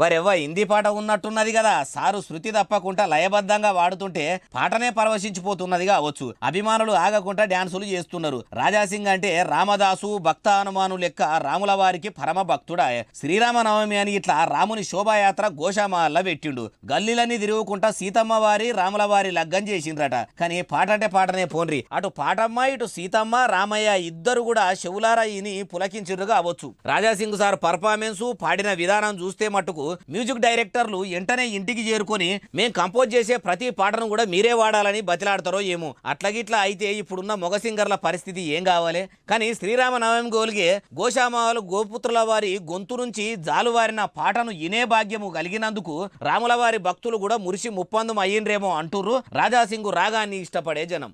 వరెవ్వ హిందీ పాట ఉన్నట్టున్నది కదా, సారు శృతి తప్పకుండా లయబద్ధంగా వాడుతుంటే పాటనే పరవశించిపోతున్నది కావచ్చు. అభిమానులు ఆగకుండా డ్యాన్సులు చేస్తున్నారు. రాజాసింగ్ అంటే రామదాసు భక్త హనుమాను లెక్క రాముల వారికి పరమ భక్తుడా. శ్రీరామనవమి అని ఇట్లా రాముని శోభాయాత్ర గోషామహల్లా పెట్టిండు. గల్లీలన్నీ తిరుగుకుంటా సీతమ్మ వారి రాముల వారి లగ్గం చేసిండ్రట. కానీ పాట అంటే పాటనే పోన్రి, అటు పాటమ్మ ఇటు సీతమ్మ రామయ్య ఇద్దరు కూడా చెవులారా ఇని పులకించిర్రు కావచ్చు. రాజాసింగ్ సార్ పర్ఫార్మెన్స్ పాడిన విధానం చూస్తే మట్టుకు మ్యూజిక్ డైరెక్టర్లు వెంటనే ఇంటికి చేరుకొని మేం కంపోజ్ చేసే ప్రతి పాటను కూడా మీరే వాడాలని బతిలాడతారో ఏమో. అట్లగిట్లా అయితే ఇప్పుడున్న మొగ సింగర్ల పరిస్థితి ఏం కావాలి. కానీ శ్రీరామనవమి గోల్గే గోషామాలు గోపుత్రుల వారి గొంతు నుంచి జాలువారిన పాటను ఇనే భాగ్యము కలిగినందుకు రాముల వారి భక్తులు కూడా మురిసి ముప్పందం అయ్యిండ్రేమో అంటుర్రు రాజాసింగు రాగాన్ని ఇష్టపడే జనం.